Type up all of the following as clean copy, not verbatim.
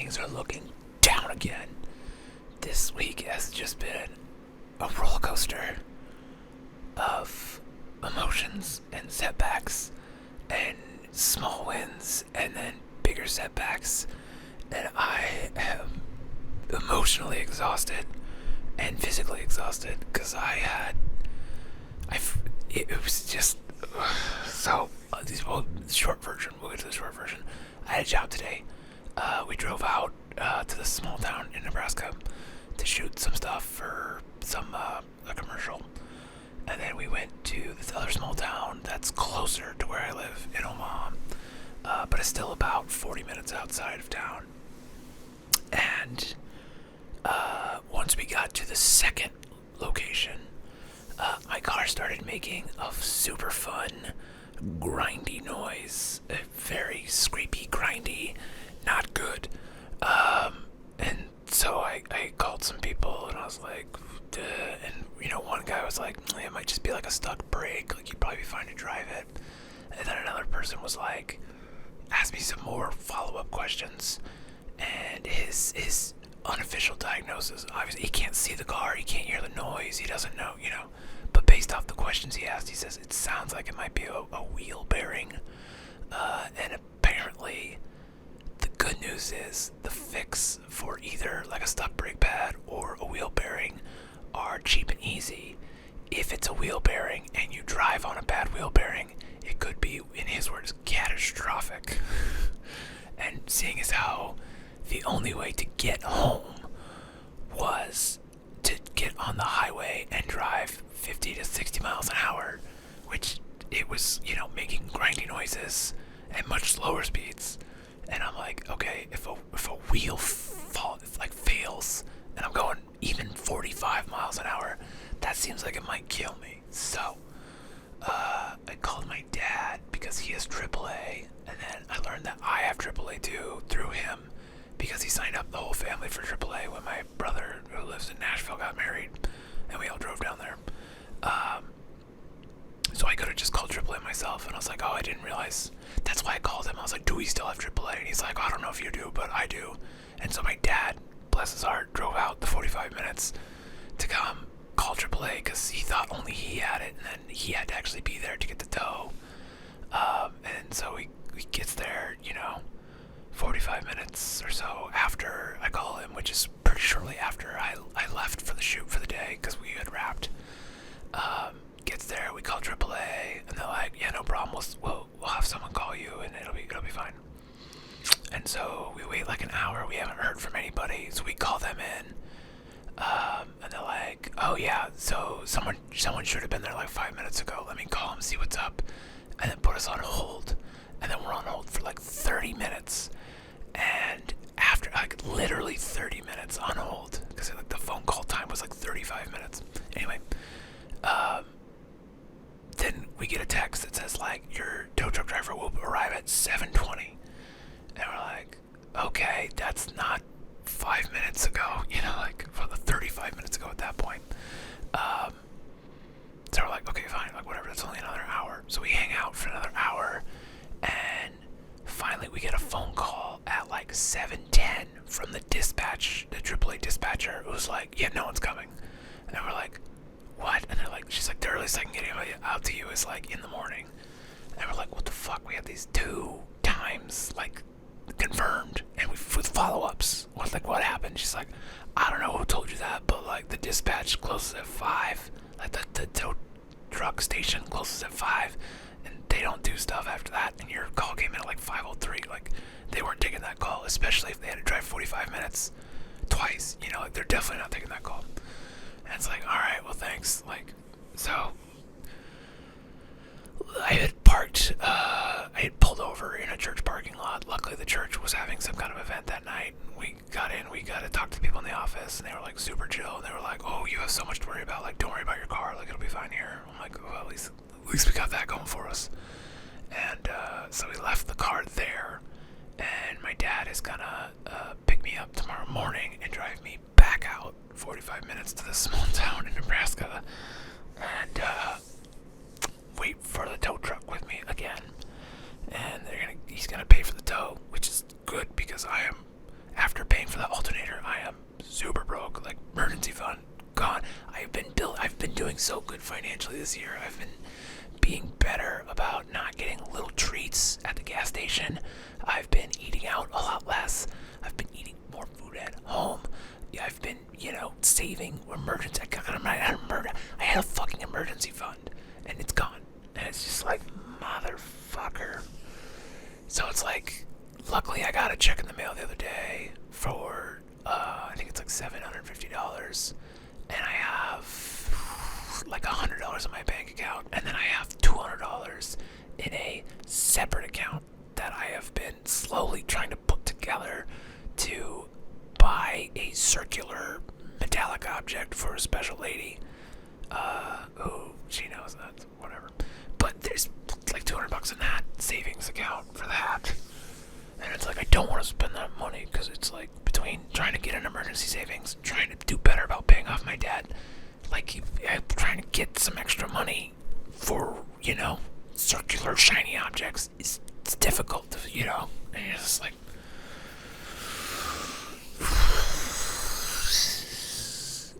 things are looking down again. This week has just been a roller coaster of emotions and setbacks and small wins and then bigger setbacks, and I am emotionally exhausted and physically exhausted because it was just so. Short version. We'll get to the short version. I had a job today. We drove out to the small town in Nebraska to shoot some stuff for a commercial, and then we went to this other small town that's closer to where I live in Omaha, but it's still about 40 minutes outside of town. And once we got to the second location, my car started making a super fun grindy noise, a very scrapey, grindy, not good. And so I called some people and I was like, duh. And one guy was like, it might just be like a stuck brake, like you'd probably be fine to drive it. And then another person was like, asked me some more follow-up questions, and his unofficial diagnosis, obviously he can't see the car, he can't hear the noise, he doesn't know, but based off the questions he asked, he says it sounds like it might be a wheel bearing, and apparently the good news is the fix for either like a stuck brake pad or a wheel bearing are cheap and easy. If it's a wheel bearing and you drive on a bad wheel bearing, it could be, in his words, catastrophic. And seeing as how the only way to get home was to get on the highway and drive 50 to 60 miles an hour, which it was, making grindy noises at much slower speeds. And I'm like, okay, if a wheel fails and I'm going even 45 miles an hour, that seems like it might kill me. So I called my dad because he has AAA, and then I learned that I have AAA too through him because he signed up the whole family for AAA when my brother, who lives in Nashville, got married, and we all drove down there. So I could have just called AAA myself, and I was like, oh, I didn't realize. That's why I called him. I was like, do we still have AAA? And he's like, I don't know if you do, but I do. And so my dad, bless his heart, drove out the 45 minutes to come call AAA because he thought only he had it, and then he had to actually be there to get the tow. And so he gets there, 45 minutes or so after I call him, which is pretty shortly after I left for the shoot for the day because we had wrapped. Gets there, we call AAA, and they're like, yeah, no problem, we'll have someone call you and it'll be fine. And so we wait like an hour, we haven't heard from anybody, so we call them in, and they're like, oh yeah, so someone should have been there like 5 minutes ago, let me call them, see what's up, and then put us on hold. And then we're on hold for like 30 minutes, and after like literally 30 minutes on hold, because like the phone call time was like 35 minutes. Anyway, then we get a text that says like, your tow truck driver will arrive at 7:20, and we're like, okay, that's not 5 minutes ago, like for the 35 minutes ago at that point. So we're like, okay, fine, like whatever, that's only another hour. So we hang out for another hour, and finally we get a phone call at like 7:10 from the dispatch, the AAA dispatcher, who was like, yeah, no one's coming. And we're like, what? And they're like, she's like, the earliest I can get anybody out to you is like in the morning. And we're like, what the fuck? We had these 2 times like confirmed, and with follow-ups. What happened? She's like, I don't know who told you that, but like the dispatch closes at 5. Like the tow truck station closes at 5, and they don't do stuff after that. And your call came in at like 5:03. Like they weren't taking that call, especially if they had to drive 45 minutes twice. Like they're definitely not taking that call. And it's like, all right, well, thanks. Like, so I had pulled over in a church parking lot. Luckily, the church was having some kind of event that night. We got to talk to the people in the office, and they were like super chill. And they were like, oh, you have so much to worry about. Like, don't worry about your car. Like, it'll be fine here. I'm like, well, at least we got that going for us. And so we left the car there, and my dad is gonna pick me up tomorrow morning and drive me back out 45 minutes to this small town in Nebraska, and wait for the tow truck with me again. And he's gonna pay for the tow, which is good because I am, after for the alternator. I am super broke. Like, emergency fund gone. I've been doing so good financially this year. I've been being better about not getting little treats at the gas station. I've been eating out a lot less. I've been eating more food at home. Yeah, I've been, saving emergency. I had a fucking emergency fund, and it's gone. And it's just like, motherfucker. So it's like, luckily I got a check in the mail the other day for, I think it's like $750. And I have like $100 in my bank account. And then I have $200 in a separate account that I have been slowly trying to put together to buy a circular metallic object for a special lady, who she knows that, whatever. But there's like $200 in that savings account for that. And it's like, I don't want to spend that money because it's like between trying to get an emergency savings, trying to do better about paying off my debt, like I'm trying to get some extra money for, circular shiny objects. It's difficult, and it's just like,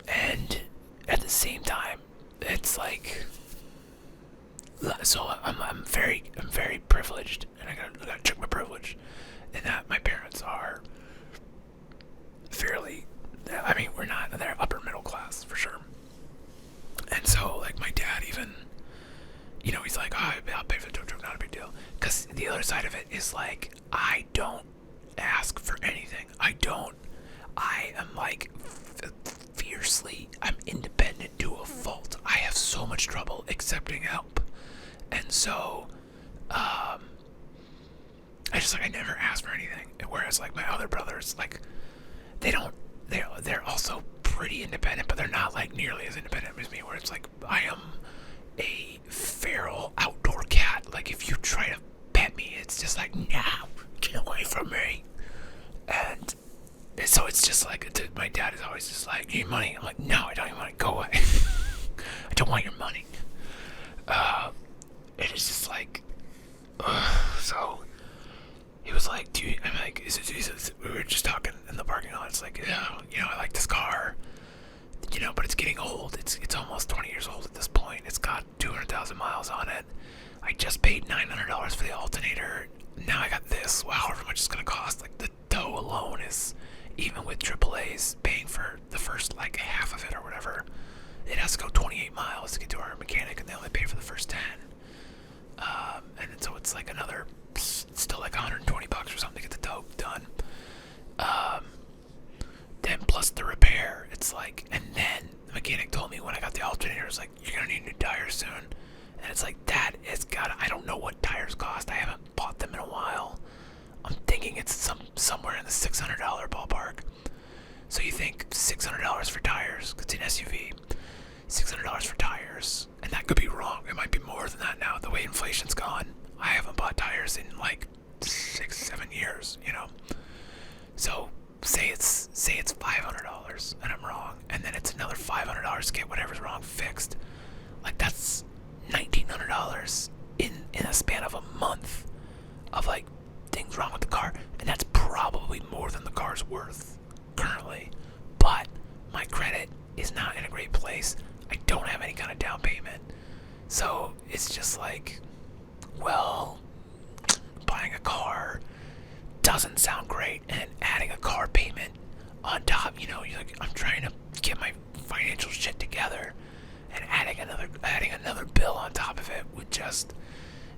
and at the same time, it's like, so I'm very privileged, and I gotta check my privilege, and that my parents are fairly, they're upper middle class for sure. And so, like, my dad even, he's like, oh, I'll pay for the tow truck, not a big deal. Because the other side of it is like, I don't ask for anything. I am like, fiercely, I'm independent to a fault. I have so much trouble accepting help. And so, I never ask for anything. Whereas, like, my other brothers, like, they're also pretty independent, but they're not, like, nearly as independent as me, where it's like, I am a feral outdoor cat. Like, if you try to pet me, it's just like, no, get away from me. And so it's just like, my dad is always just like, you need money? I'm like, no, I don't need money, go away. I don't want your money. It is just like, so he was like, I'm like, we were just talking in the parking lot. It's like, I like this car, but it's getting old. It's almost 20 years old at this point. It's got 200,000 miles on it. I just paid $900 for the alternator. Now I got this. Wow, however much it's gonna cost. Like, the tow alone is, even with AAA's paying for the first, like, half of it or whatever, it has to go 28 miles to get to our mechanic, and they only pay for the first 10. And so it's like another, still like $120 or something to get the tow done. Then plus the repair, it's like, and then the mechanic told me when I got the alternator, it's like, you're gonna need new tires soon. And it's like, I don't know what tires cost. I haven't bought them in a while. I'm thinking it's somewhere in the $600 ballpark. So you think $600 for tires, 'cause it's an SUV, $600 for tires, and that could be wrong. It might be more than that now, the way inflation's gone. I haven't bought tires in like 6-7 years, So say it's $500, and I'm wrong, and then it's another $500 to get whatever's wrong fixed. Like, that's $1,900 in a span of a month of, like, things wrong with the car, and that's probably more than the car's worth currently. But my credit is not in a great place. I don't have any kind of down payment, so it's just like, well, buying a car doesn't sound great, and adding a car payment on top, I'm trying to get my financial shit together, and adding another bill on top of it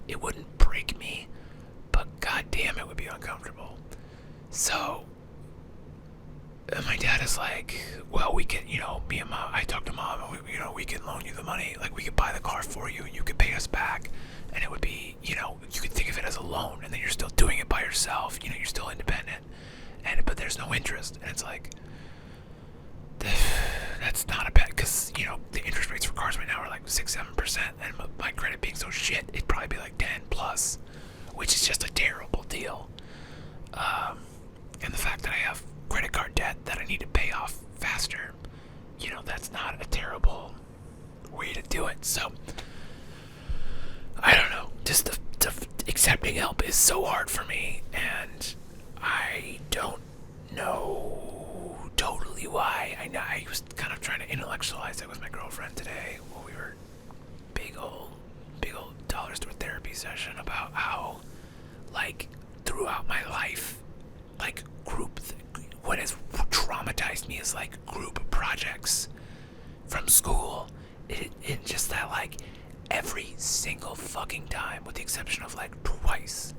it wouldn't break me, but goddamn, it would be uncomfortable. So my dad is like, well, we can, me and mom, I talked to mom, and we can loan you the money, like, we could buy the car for you, and you could pay us back, and it would be, you could think of it as a loan, and then you're still doing it by yourself, you're still independent, but there's no interest, and it's like, that's not a bad, because, the interest rates for cars right now are like 6-7%, and my credit being so shit, it'd probably be like 10 plus, which is just a terrible deal. And the fact that I have credit card debt that I need to pay off faster, that's not a terrible way to do it. So I don't know, just accepting help is so hard for me, and I don't know socialized it with my girlfriend today when we were big old dollar store therapy session about how, like, throughout my life, like, what has traumatized me is, like, group projects from school. It just that, like, every single fucking time, with the exception of, like, twice,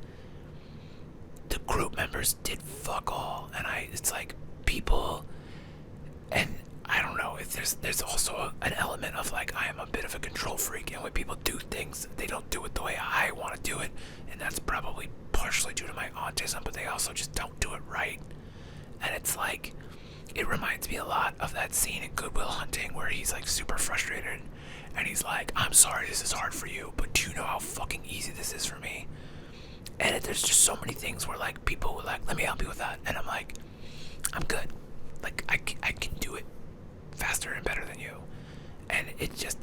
the group members did fuck all. And it's like, people, and I don't know, there's also an element of, like, I am a bit of a control freak, and when people do things, they don't do it the way I want to do it, and that's probably partially due to my autism, but they also just don't do it right. And it's like, it reminds me a lot of that scene in Good Will Hunting where he's, like, super frustrated, and he's like, I'm sorry this is hard for you, but do you know how fucking easy this is for me? And there's just so many things where, like, people were like, let me help you with that, and I'm like, I'm good. Like, I can do it faster and better than you. And it's just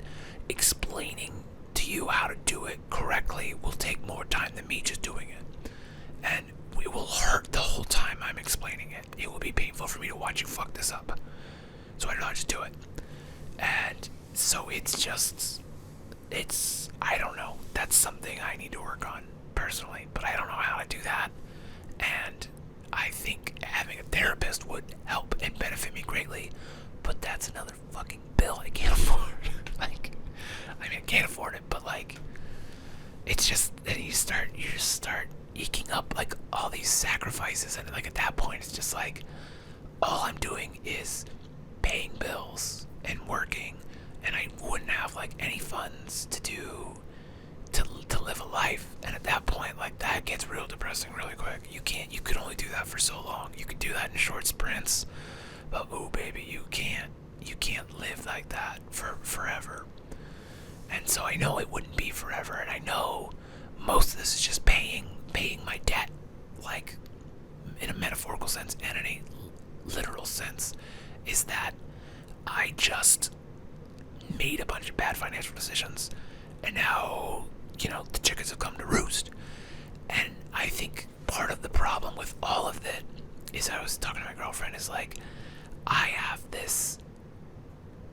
explaining to you how to do it correctly will take more time than me just doing it. And it will hurt the whole time I'm explaining it. It will be painful for me to watch you fuck this up. So I'd rather just do it. And so I don't know. That's something I need to work on personally, but I don't know how to do that. And I think having a therapist would help and benefit me greatly, but that's another fucking bill I can't afford. Like, I mean, I can't afford it, but, like, it's just, then you just start eking up, like, all these sacrifices, and, like, at that point, it's just like, all I'm doing is paying bills and working, and I wouldn't have, like, any funds to live a life. And at that point, like, that gets real depressing really quick. You could only do that for so long. You could do that in short sprints, but ooh, baby, you can't live like that for forever. And so I know it wouldn't be forever, and I know most of this is just paying my debt, like, in a metaphorical sense and in a literal sense, is that I just made a bunch of bad financial decisions, and now, you know, the chickens have come to roost. And I think part of the problem with all of it is, I was talking to my girlfriend, is like, I have this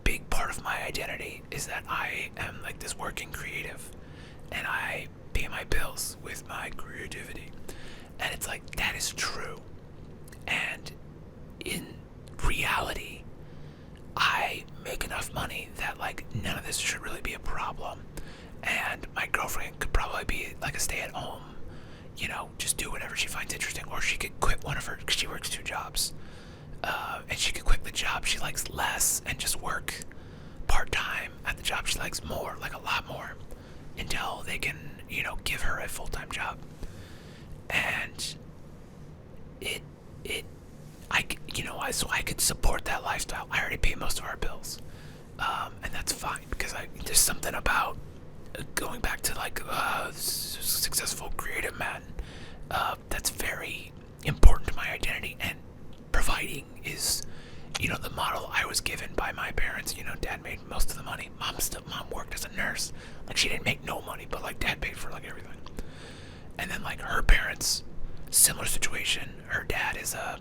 big part of my identity is that I am, like, this working creative, and I pay my bills with my creativity. And it's like, that is true. And in reality, I make enough money that, like, none of this should really be a problem. And my girlfriend could probably be, like, a stay-at-home, you know, just do whatever she finds interesting, or she could quit one of her, because she works 2 jobs, and she could quit the job she likes less and just work part-time at the job she likes more, like a lot more, until they can, you know, give her a full-time job. And so I could support that lifestyle. I already pay most of our bills, and that's fine, because there's something about going back to, like, successful creative man, that's very important to my identity. And providing is, you know, the model I was given by my parents. You know, dad made most of the money. Mom worked as a nurse. Like, she didn't make no money, but, like, dad paid for, like, everything. And then, like, her parents, similar situation. Her dad is a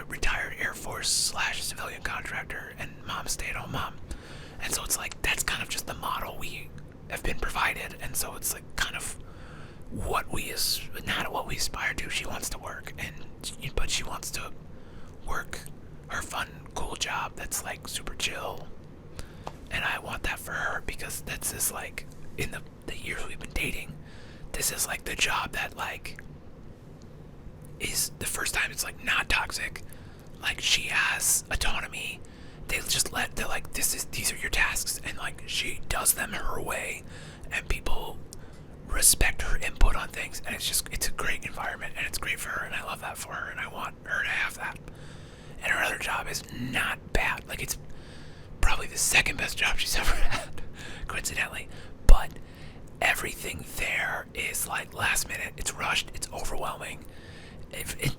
retired Air Force / civilian contractor, and mom's stay-at-home mom. And so it's like, that's kind of just the model we have been provided. And so it's, like, kind of not what we aspire to. She wants to work, but she wants to work her fun, cool job that's, like, super chill. And I want that for her, because that's just, like, in the years we've been dating, this is, like, the job that, like, is the first time it's, like, not toxic. Like, she has autonomy. They're like, these are your tasks, and, like, she does them her way, and people respect her input on things, and it's a great environment, and it's great for her, and I love that for her, and I want her to have that. And her other job is not bad. Like, it's probably the second best job she's ever had, coincidentally. But everything there is, like, last minute. It's rushed. It's overwhelming.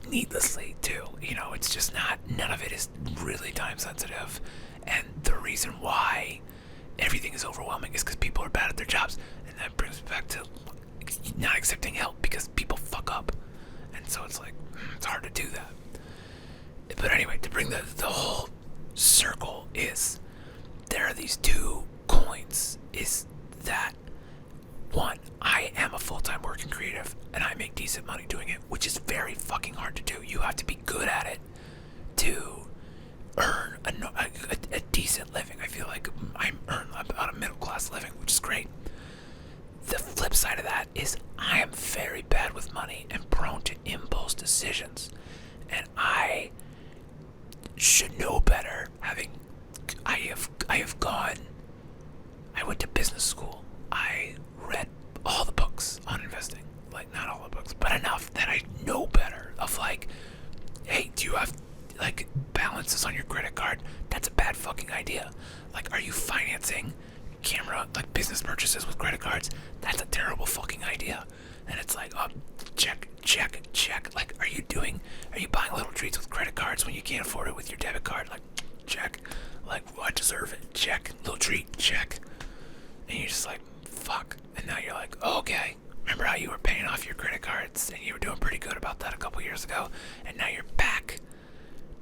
Needlessly, too. You know, it's just none of it is really time sensitive. And the reason why everything is overwhelming is because people are bad at their jobs. And that brings me back to not accepting help, because people fuck up. And so it's like, it's hard to do that. But anyway, to bring the whole circle is there are these two coins. Is that one, I am a full-time working creative and I make decent money doing it, which is very fucking hard to do. You have to be good at it to earn a decent living. I feel like I earn about a middle-class living, which is great. The flip side of that is I am very bad with money and prone to impulse decisions. And I should know better. I went to business school. I read all the books on investing. Like, not all the books, but enough that I know better. Of like, hey, do you have like balances on your credit card? That's a bad fucking idea. Like, are you financing like business purchases with credit cards? That's a terrible fucking idea. And it's like, check. Like, are you buying little treats with credit cards when you can't afford it with your debit card? Like, check. Like, well, I deserve it. Check. Little treat. Check. And you're just like, fuck. And now you're like, okay. Remember how you were paying off your credit cards and you were doing pretty good about that a couple years ago, and now you're back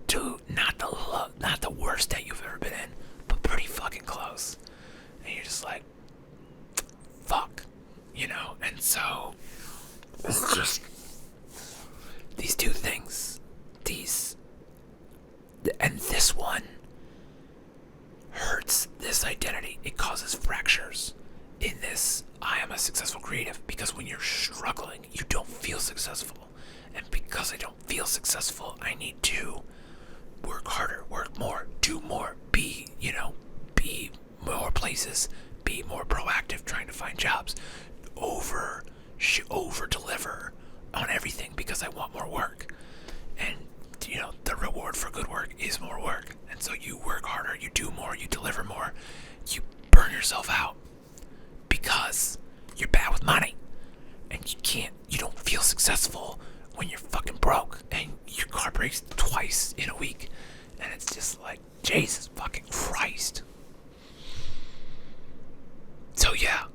to not the worst that you've ever been in, but pretty fucking close. And you're just like, fuck, And so it's just these two things, and this one hurts this identity. It causes fractures in this I am a successful creative, because when you're struggling, you don't feel successful. And because I don't feel successful, I need to work harder, work more, do more, be more places, be more proactive trying to find jobs, over deliver on everything because I want more work. And the reward for good work is more work. And so you work harder, you do more, you deliver more, you burn yourself out because you're bad with money. And you don't feel successful when you're fucking broke and your car breaks twice in a week. And it's just like, Jesus fucking Christ. So yeah,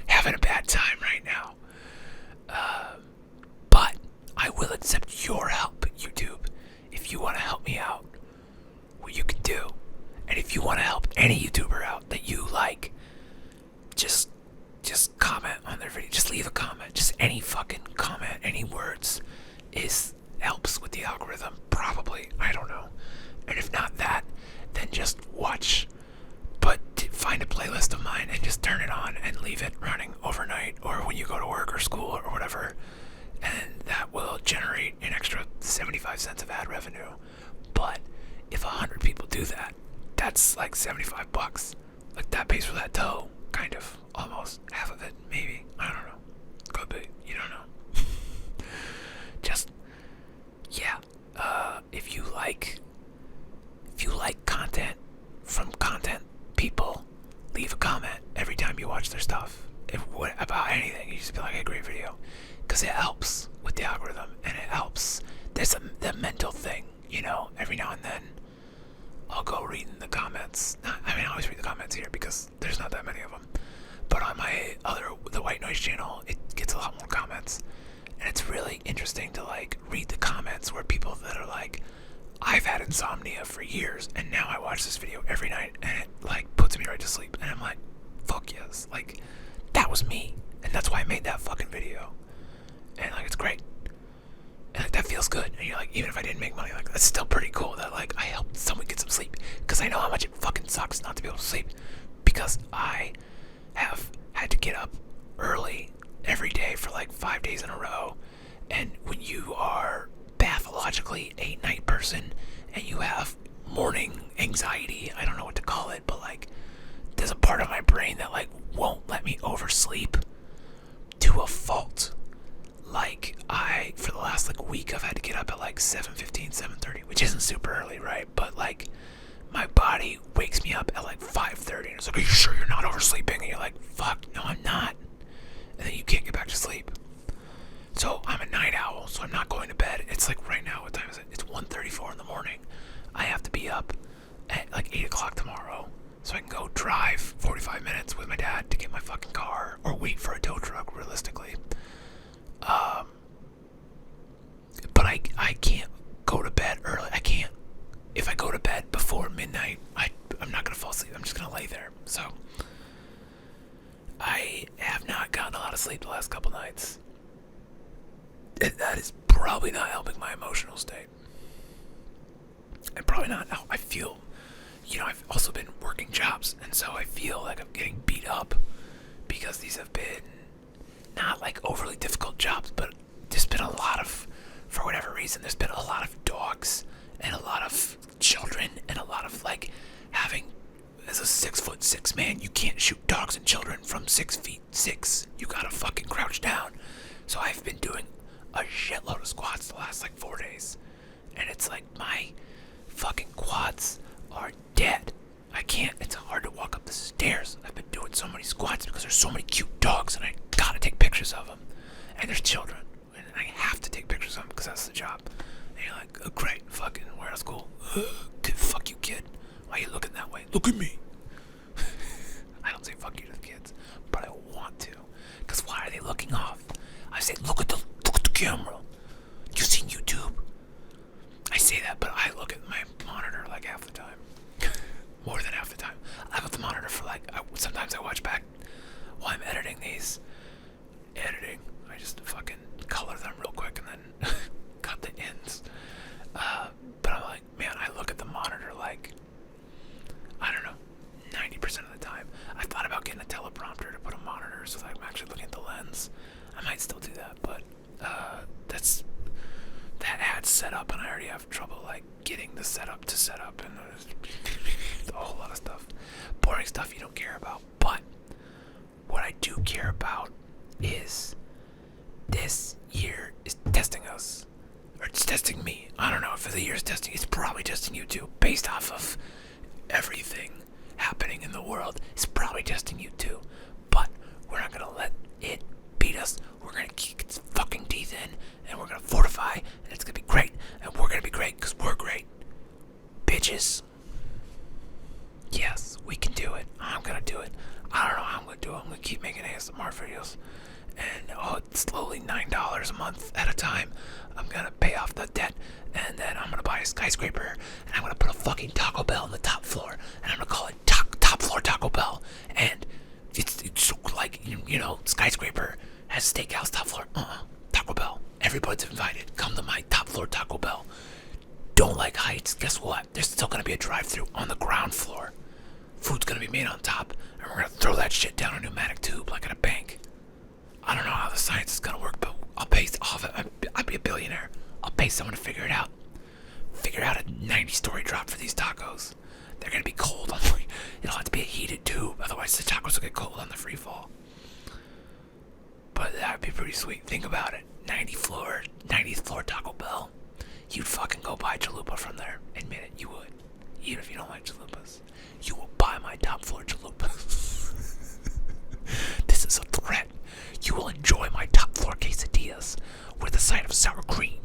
having a bad time right now. But I will accept your help, YouTube. If you want to help me out, what you can do. And if you want to help any YouTuber out that you like, just comment on their video. Just leave a comment. Just any fucking comment, any words helps with the algorithm. Probably. I don't know. And if not that, then just watch. But find a playlist of mine and just turn it on and leave it running overnight or when you go to work or school or whatever. And that will generate an extra 75 cents of ad revenue. But if 100 people do that, that's like $75. Like, that pays for that dough. Kind of. Almost. Half of it. Maybe. I don't know. Could be. You don't know. Just, yeah. If you like content from content people, leave a comment every time you watch their stuff. About anything. You just be like, hey, great video. Because it helps with the algorithm. And it helps. There's the mental thing, every now and then. I'll go read in the comments. I always read the comments here because there's not that many of them. But on my the White Noise channel, it gets a lot more comments. And it's really interesting to read the comments where people that are like, I've had insomnia for years and now I watch this video every night and it puts me right to sleep. And I'm like, fuck yes. That was me. And that's why I made that fucking video. And it's great. And that feels good. And you're like, even if I didn't make money, that's still pretty cool that I helped someone get some sleep. Because I know how much it fucking sucks not to be able to sleep. Because I have had to get up early every day for 5 days in a row. And when you are pathologically a night person and you have morning anxiety, I don't know what to call it, but there's a part of my brain that won't let me oversleep to a fault. For the last week, I've had to get up at 7:15, 7:30, which isn't super early, right? But my body wakes me up at 5:30 and it's like, are you sure you're not oversleeping? And you're like, fuck, no, I'm not. And then you can't get back to sleep. So I'm a night owl, so I'm not going to bed. It's right now, what time is it? It's 1:34 in the morning. I have to be up at 8 o'clock tomorrow so I can go drive 45 minutes with my dad to get my fucking car, or wait for a tow truck, realistically. But I can't go to bed early. I can't sleep the last couple nights. And that is probably not helping my emotional state. And probably not how I feel. I've also been working jobs, and so I feel like I'm getting beat up because these have been not like overly difficult jobs, but there's been a lot of, for whatever reason, there's been a lot of dogs and a lot of children and a lot of like having, as a 6'6" man, you can't shoot dogs and children from 6'6". You gotta fucking crouch down. So I've been doing a shitload of squats the last like 4 days, and it's like my fucking quads are dead. I can't. It's hard to walk up the stairs. I've been doing so many squats because there's so many cute dogs, and I gotta take pictures of them. And there's children, and I have to take pictures of them because that's the job. And you're like, oh, great, fucking, we're out of school. Fuck you, kid. Why are you looking that way? Look at me. I don't say fuck you to the kids, but I want to. Because why are they looking off? I say, look at the camera. You seen YouTube? I say that, but I look at my monitor like half the time. More than half the time. I look at the monitor for like, sometimes I watch back while I'm editing these. I just fucking color them real quick and then cut the ends. But I'm like, man, I look at the monitor like, I don't know, 90% of the time. I thought about getting a teleprompter to put a monitor so that I'm actually looking at the lens. I might still do that, but that ad's set up, and I already have trouble like getting the setup to set up, and there's a whole lot of stuff, boring stuff you don't care about. But what I do care about is this year is testing us, or it's testing me. I don't know if the year's testing. It's probably testing you too, based off of everything happening in the world. It's probably testing you too, but we're not gonna let it beat us. We're gonna kick its fucking teeth in, and we're gonna fortify, and it's gonna be great, and we're gonna be great because we're great, bitches. Yes, we can do it. I'm gonna do it. I don't know how I'm gonna do it. I'm gonna keep making ASMR videos, and it's slowly $9 a month at a time. I'm gonna pay off the debt, and then I'm gonna buy a skyscraper, and I'm gonna put a fucking Taco Bell on the top floor, and I'm gonna call it top floor Taco Bell, and it's like, skyscraper has steakhouse top floor. Taco Bell. Everybody's invited. Come to my top floor Taco Bell. Don't like heights? Guess what? There's still gonna be a drive-through on the ground floor. Food's gonna be made on top, and we're gonna throw that shit down a pneumatic tube like at a bank. I don't know how the science is gonna work, but I'll pay off it. I'd be a billionaire. I'll pay someone to figure it out. Figure out a 90-story drop for these tacos. They're gonna be cold. It'll have to be a heated tube, otherwise the tacos will get cold on the free fall. But that'd be pretty sweet. Think about it. 90th floor Taco Bell. You'd fucking go buy chalupa from there. Admit it, you would. Even if you don't like chalupas. You will buy my top floor chalupa. This is a threat. You will enjoy my top floor quesadillas with a side of sour cream.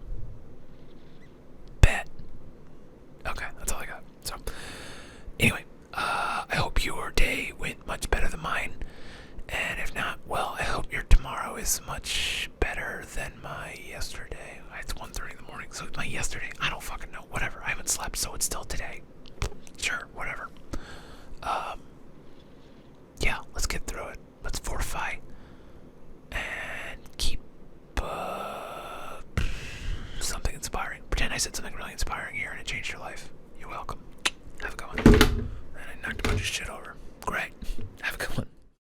Bet. Okay, that's all I got. So, anyway, I hope your day went much better than mine. And if not, well, I hope your tomorrow is much better than my yesterday. It's 1:30 in the morning, so it's my yesterday. I don't fucking know. Whatever. I haven't slept, so it's still today. Sure, whatever. Yeah, let's get through it. Let's fortify and keep something inspiring. Pretend I said something really inspiring here and it changed your life. You're welcome. Have a good one. And I knocked a bunch of shit over.